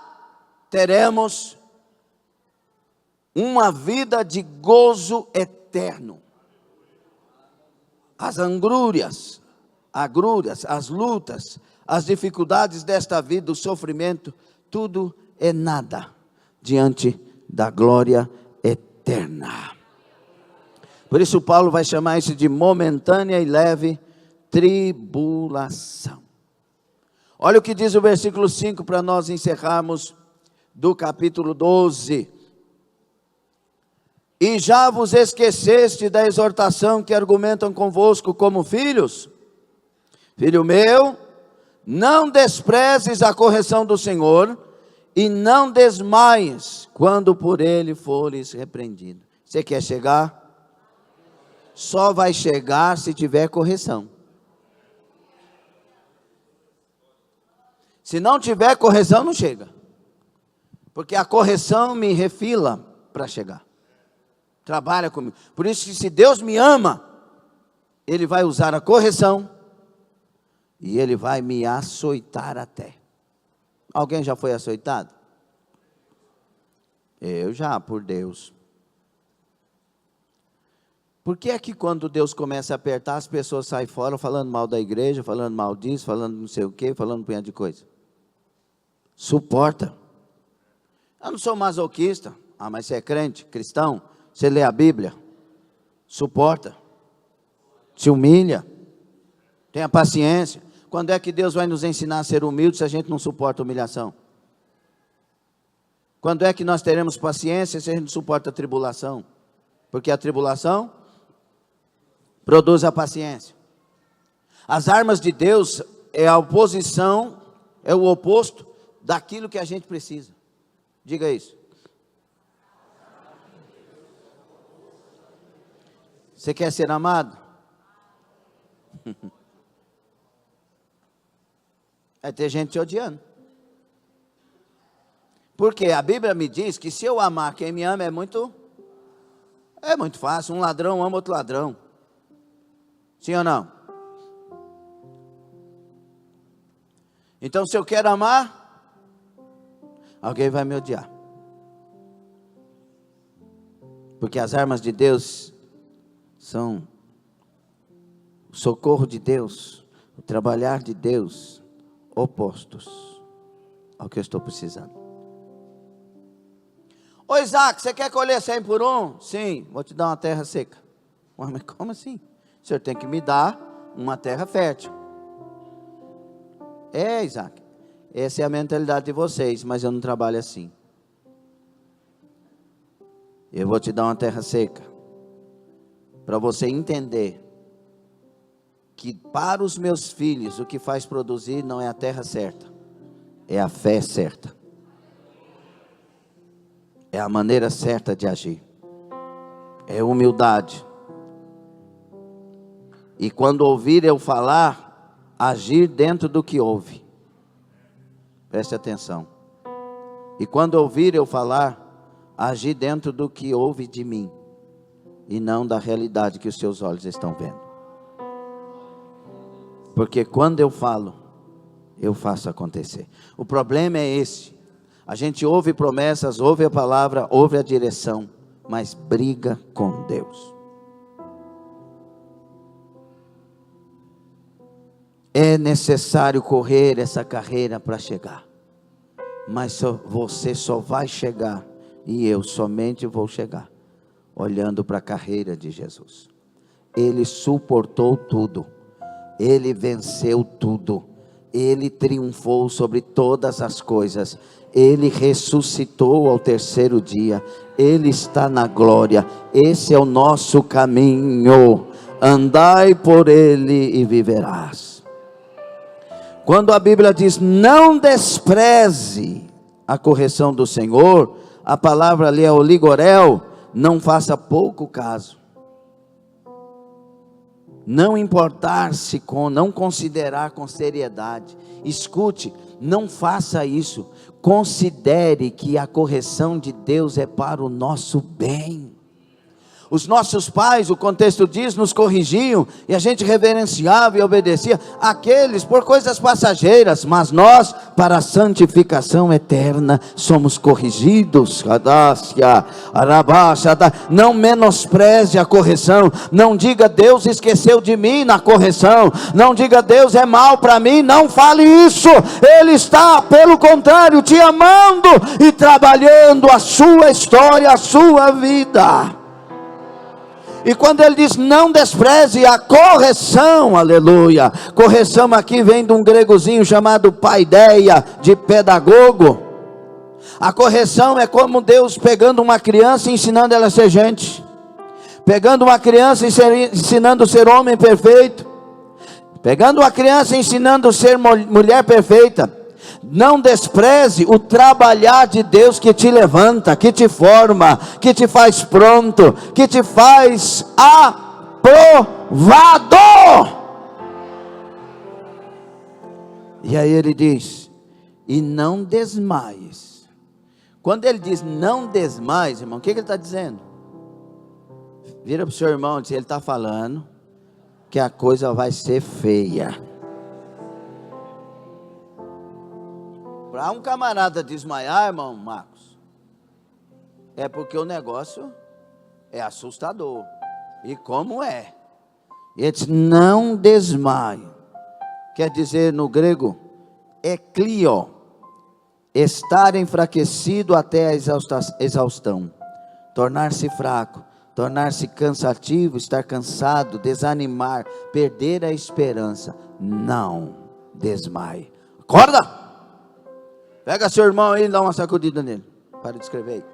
teremos uma vida de gozo eterno. As agrúrias, as lutas, as dificuldades desta vida, o sofrimento, tudo é nada diante da glória eterna. Por isso Paulo vai chamar isso de momentânea e leve tribulação. Olha o que diz o versículo 5 para nós encerrarmos do capítulo 12. E já vos esqueceste da exortação que argumentam convosco como filhos? Filho meu, não desprezes a correção do Senhor, e não desmaies quando por ele fores repreendido. Você quer chegar? Só vai chegar se tiver correção. Se não tiver correção, não chega. Porque a correção me refila para chegar. Trabalha comigo. Por isso que se Deus me ama, Ele vai usar a correção e Ele vai me açoitar até. Alguém já foi açoitado? Eu já, por Deus. Por que é que quando Deus começa a apertar, as pessoas saem fora falando mal da igreja, falando mal disso, falando não sei o quê, falando um punhado de coisa? Suporta. Eu não sou masoquista. Ah, mas você é crente, cristão, você lê a Bíblia. Suporta. Se humilha. Tenha paciência. Quando é que Deus vai nos ensinar a ser humilde se a gente não suporta humilhação? Quando é que nós teremos paciência se a gente não suporta a tribulação? Porque a tribulação produz a paciência. As armas de Deus é a oposição, é o oposto daquilo que a gente precisa. Diga isso. Você quer ser amado? Vai ter gente te odiando. Porque a Bíblia me diz que se eu amar quem me ama é muito fácil. Um ladrão ama outro ladrão. Sim ou não? Então se eu quero amar, alguém vai me odiar. Porque as armas de Deus são o socorro de Deus, o trabalhar de Deus, opostos ao que eu estou precisando. Ô Isaac, você quer colher 100 por 1? Sim, vou te dar uma terra seca. Ué, mas como assim? O senhor tem que me dar uma terra fértil. É, Isaac, essa é a mentalidade de vocês, mas eu não trabalho assim. Eu vou te dar uma terra seca, para você entender que para os meus filhos o que faz produzir não é a terra certa, é a fé certa. É a maneira certa de agir. É humildade. E quando ouvir eu falar, agir dentro do que ouve. Preste atenção. E quando ouvir eu falar, agir dentro do que ouve de mim. E não da realidade que os seus olhos estão vendo. Porque quando eu falo, eu faço acontecer. O problema é esse. A gente ouve promessas, ouve a palavra, ouve a direção, mas briga com Deus. É necessário correr essa carreira para chegar. Mas você só vai chegar, e eu somente vou chegar, olhando para a carreira de Jesus. Ele suportou tudo. Ele venceu tudo. Ele triunfou sobre todas as coisas. Ele ressuscitou ao terceiro dia. Ele está na glória. Esse é o nosso caminho. Andai por ele e viverás. Quando a Bíblia diz não despreze a correção do Senhor, a palavra ali é oligorel, não faça pouco caso. Não importar-se com, não considerar com seriedade. Escute, não faça isso. Considere que a correção de Deus é para o nosso bem. Os nossos pais, o contexto diz, nos corrigiam, e a gente reverenciava e obedecia aqueles por coisas passageiras, mas nós, para a santificação eterna, somos corrigidos. Não menospreze a correção. Não diga Deus esqueceu de mim na correção. Não diga Deus é mal para mim. Não fale isso. Ele está, pelo contrário, te amando e trabalhando a sua história, a sua vida. E quando ele diz não despreze a correção, aleluia. Correção aqui vem de um gregozinho chamado paideia, de pedagogo. A correção é como Deus pegando uma criança e ensinando ela a ser gente. Pegando uma criança e ensinando a ser homem perfeito. Pegando uma criança e ensinando a ser mulher perfeita. Não despreze o trabalhar de Deus que te levanta, que te forma, que te faz pronto, que te faz aprovado. E aí ele diz, e não desmaies. Quando ele diz não desmaies, irmão, o que ele está dizendo? Vira para o seu irmão e diz, ele está falando que a coisa vai ser feia. Para um camarada desmaiar, irmão Marcos, é porque o negócio é assustador. E como é? Ele diz, não desmaie. Quer dizer no grego, eklio, estar enfraquecido até a exaustão. Tornar-se fraco, tornar-se cansativo, estar cansado, desanimar, perder a esperança. Não desmaie. Acorda! Pega seu irmão aí e dá uma sacudida nele. Para de escrever aí.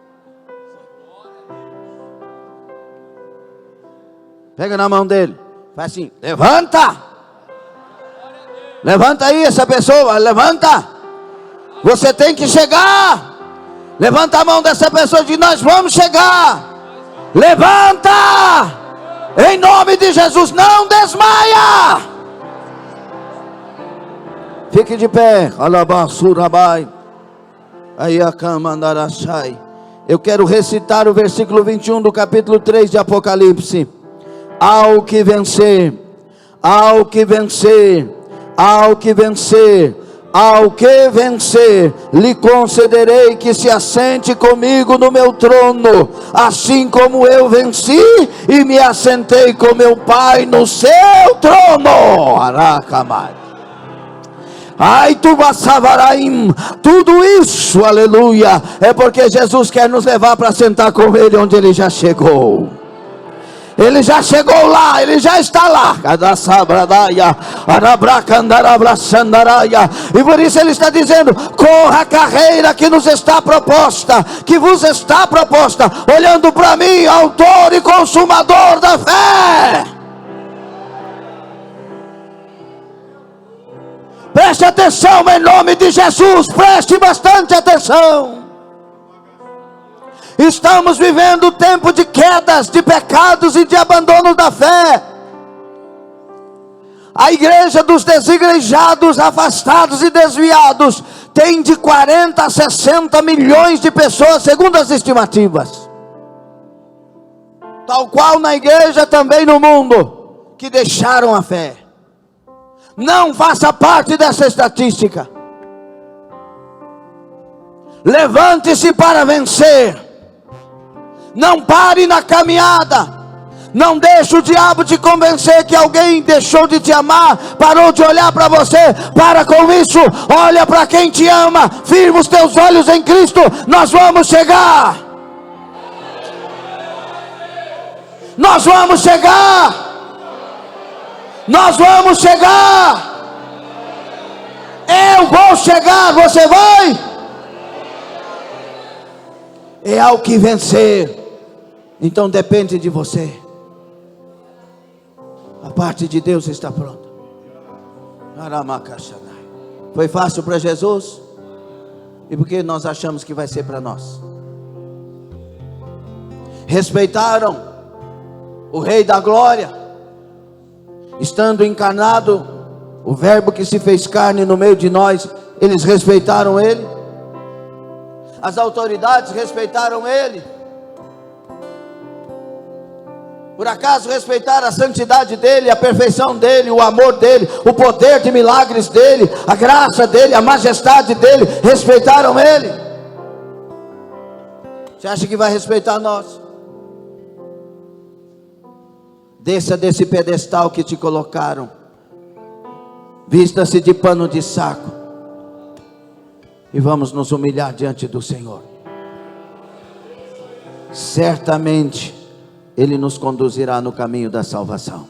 Pega na mão dele. Faz assim, levanta. Levanta aí essa pessoa, levanta. Você tem que chegar. Levanta a mão dessa pessoa e diz, nós vamos chegar. Levanta. Em nome de Jesus, não desmaia. Fique de pé. Alabassurabai. Aí a cama andarachai. Eu quero recitar o versículo 21 do capítulo 3 de Apocalipse. Ao que vencer, ao que vencer, ao que vencer, ao que vencer, lhe concederei que se assente comigo no meu trono, assim como eu venci e me assentei com meu Pai no seu trono. Aracamai. Ai, tu vassavaraim, tudo isso, aleluia, é porque Jesus quer nos levar para sentar com Ele onde Ele já chegou. Ele já chegou lá, Ele já está lá. E por isso Ele está dizendo, corra a carreira que nos está proposta, que vos está proposta, olhando para mim, autor e consumador da fé. Preste atenção em nome de Jesus, preste bastante atenção. Estamos vivendo um tempo de quedas, de pecados e de abandono da fé. A igreja dos desigrejados, afastados e desviados tem de 40 a 60 milhões de pessoas, segundo as estimativas. Tal qual na igreja também no mundo, que deixaram a fé. Não faça parte dessa estatística. Levante-se para vencer. Não pare na caminhada. Não deixe o diabo te convencer que alguém deixou de te amar, parou de olhar para você. Para com isso, olha para quem te ama, firma os teus olhos em Cristo. Nós vamos chegar. Nós vamos chegar. Nós vamos chegar. Eu vou chegar, você vai? É ao que vencer. Então depende de você. A parte de Deus está pronta. Foi fácil para Jesus? E por que nós achamos que vai ser para nós? Respeitaram o Rei da Glória, estando encarnado, o Verbo que se fez carne no meio de nós. Eles respeitaram Ele. As autoridades respeitaram Ele. Por acaso respeitaram a santidade dEle, a perfeição dEle, o amor dEle, o poder de milagres dEle, a graça dEle, a majestade dEle? Respeitaram Ele? Você acha que vai respeitar nós? Desça desse pedestal que te colocaram. Vista-se de pano de saco. E vamos nos humilhar diante do Senhor. Certamente Ele nos conduzirá no caminho da salvação.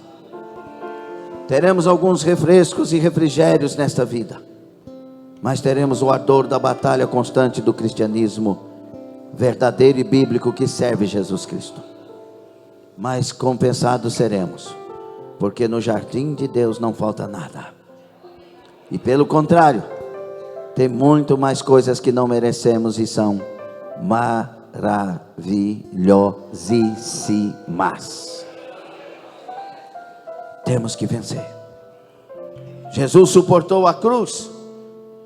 Teremos alguns refrescos e refrigérios nesta vida, mas teremos o ardor da batalha constante do cristianismo verdadeiro e bíblico que serve Jesus Cristo. Mas compensados seremos, porque no jardim de Deus não falta nada. E pelo contrário, tem muito mais coisas que não merecemos e são maravilhosíssimas. Temos que vencer. Jesus suportou a cruz,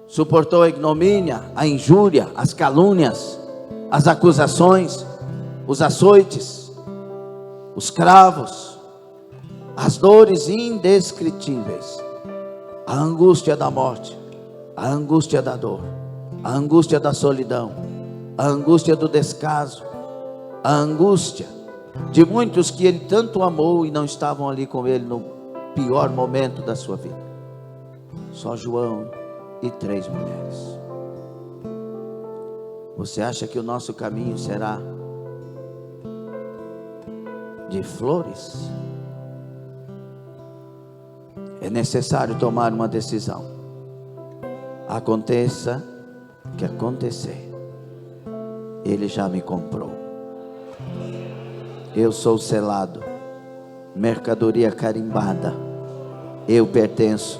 suportou a ignomínia, a injúria, as calúnias, as acusações, os açoites, os cravos, as dores indescritíveis, a angústia da morte, a angústia da dor, a angústia da solidão, a angústia do descaso, a angústia de muitos que Ele tanto amou e não estavam ali com Ele no pior momento da sua vida. Só João e 3 mulheres. Você acha que o nosso caminho será de flores? É necessário tomar uma decisão. Aconteça o que acontecer, Ele já me comprou. Eu sou selado, mercadoria carimbada. Eu pertenço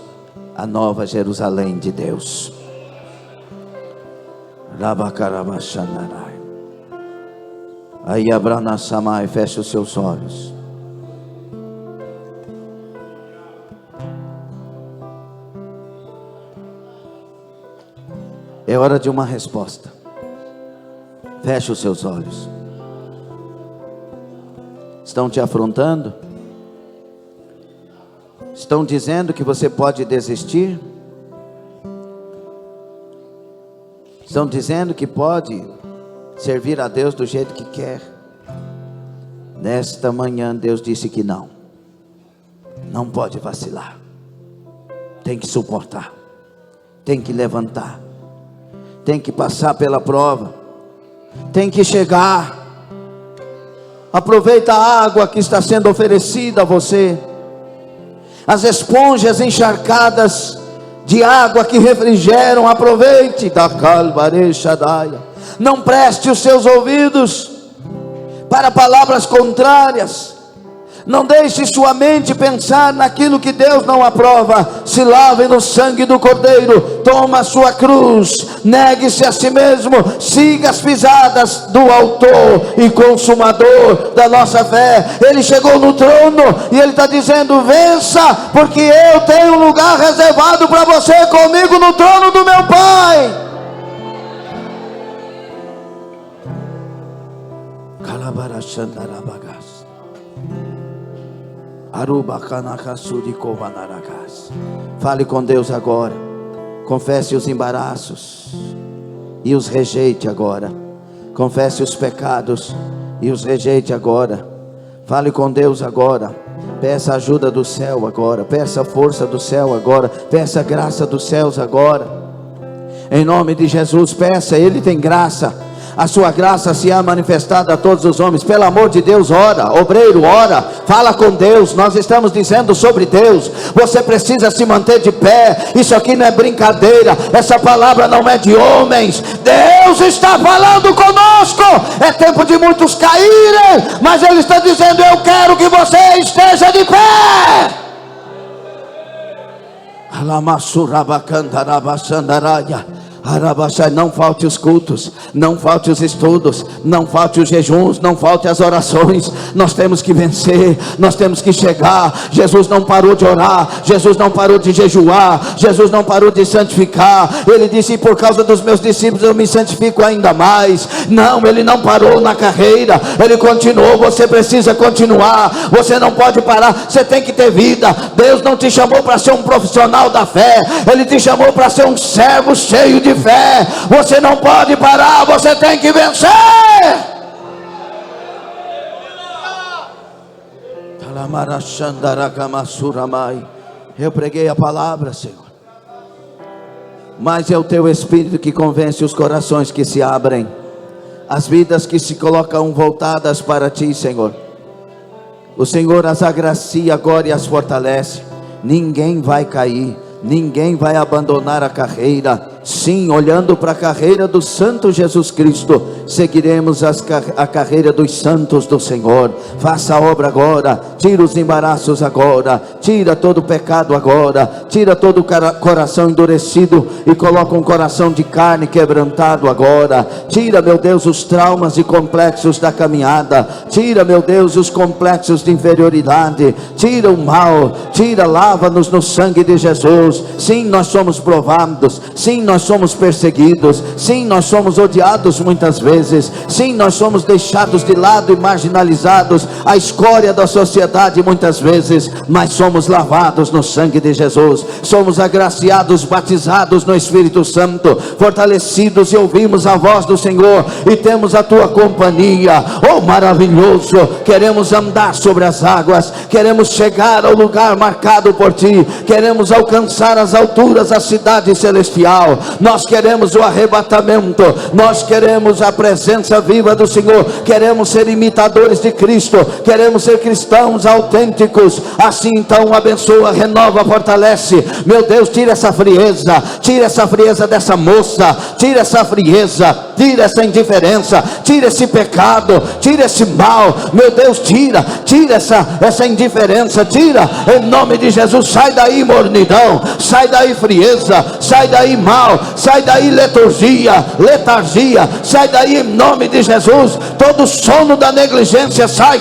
à Nova Jerusalém de Deus. Rabacarabachandarai. Aí Abrana Samai, feche os seus olhos. É hora de uma resposta. Feche os seus olhos. Estão te afrontando? Estão dizendo que você pode desistir? Estão dizendo que pode servir a Deus do jeito que quer? Nesta manhã Deus disse que não. Não pode vacilar. Tem que suportar. Tem que levantar. Tem que passar pela prova. Tem que chegar. Aproveita a água que está sendo oferecida a você. As esponjas encharcadas de água que refrigeram. Aproveite. Não preste os seus ouvidos para palavras contrárias. Não deixe sua mente pensar naquilo que Deus não aprova. Se lave no sangue do Cordeiro. Toma a sua cruz. Negue-se a si mesmo. Siga as pisadas do autor e consumador da nossa fé. Ele chegou no trono e Ele está dizendo: vença, porque eu tenho um lugar reservado para você comigo no trono do meu Pai. Calabarachandarabagas. Fale com Deus agora. Confesse os embaraços. e os rejeite agora. Confesse os pecados e os rejeite agora. Fale com Deus agora. Peça a ajuda do céu agora. Peça a força do céu agora. Peça a graça dos céus agora. Em nome de Jesus, peça. Ele tem graça. A sua graça se há manifestada a todos os homens. Pelo amor de Deus, ora. Obreiro, ora. Fala com Deus. Nós estamos dizendo sobre Deus. Você precisa se manter de pé. Isso aqui não é brincadeira. Essa palavra não é de homens. Deus está falando conosco. É tempo de muitos caírem, mas Ele está dizendo: eu quero que você esteja de pé. Não falte os cultos, não falte os estudos, não falte os jejuns, não falte as orações. Nós temos que vencer, nós temos que chegar. Jesus não parou de orar, Jesus não parou de jejuar, Jesus não parou de santificar. Ele disse: por causa dos meus discípulos eu me santifico ainda mais. Não, Ele não parou na carreira, Ele continuou. Você precisa continuar, você não pode parar, você tem que ter vida. Deus não te chamou para ser um profissional da fé, Ele te chamou para ser um servo cheio de fé. Você não pode parar, você tem que vencer. Eu preguei a palavra, Senhor, mas é o teu Espírito que convence os corações que se abrem, as vidas que se colocam voltadas para ti, Senhor. O Senhor as agracia agora e as fortalece. Ninguém vai cair, ninguém vai abandonar a carreira. Sim, olhando para a carreira do Santo Jesus Cristo, seguiremos a carreira dos santos do Senhor. Faça a obra agora, tira os embaraços agora, tira todo o pecado agora, tira todo o coração endurecido e coloca um coração de carne quebrantado agora. Tira, meu Deus, os traumas e complexos da caminhada. Tira, meu Deus, os complexos de inferioridade. Tira o mal, tira, lava-nos no sangue de Jesus. Sim, nós somos provados. Sim, nós somos perseguidos. Sim, nós somos odiados muitas vezes. Sim, nós somos deixados de lado e marginalizados, a escória da sociedade muitas vezes, mas somos lavados no sangue de Jesus. Somos agraciados, batizados no Espírito Santo, fortalecidos e ouvimos a voz do Senhor e temos a tua companhia. Oh, maravilhoso! Queremos andar sobre as águas, queremos chegar ao lugar marcado por ti, queremos alcançar as alturas da cidade celestial. Nós queremos o arrebatamento, nós queremos a presença viva do Senhor, queremos ser imitadores de Cristo, queremos ser cristãos autênticos. Assim então abençoa, renova, fortalece. Meu Deus, tira essa frieza dessa moça, tira essa frieza, tira essa indiferença, tira esse pecado, tira esse mal. Meu Deus, tira essa indiferença, tira em nome de Jesus. Sai daí mornidão, sai daí frieza, sai daí mal, sai daí letargia, sai daí em nome de Jesus. Todo sono da negligência, sai,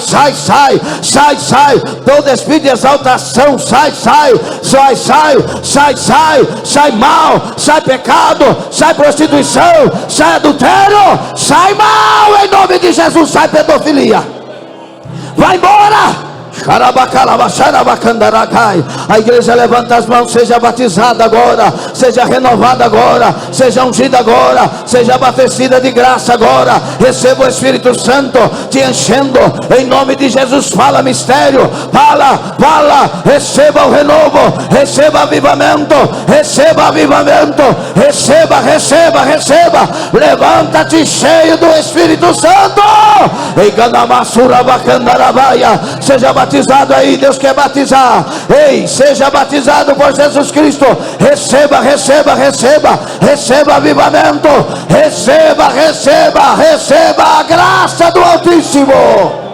todo espírito de exaltação, sai mal, sai pecado, sai prostituição, sai adultério, sai mal em nome de Jesus, sai pedofilia, vai embora. A igreja levanta as mãos, seja batizada agora, seja renovada agora, seja ungida agora, seja abastecida de graça agora. Receba o Espírito Santo te enchendo em nome de Jesus. Fala mistério, fala, receba o renovo, receba avivamento, receba. Levanta-te cheio do Espírito Santo. Seja batizado aí, Deus quer batizar. Ei, seja batizado por Jesus Cristo. Receba avivamento, receba a graça do Altíssimo.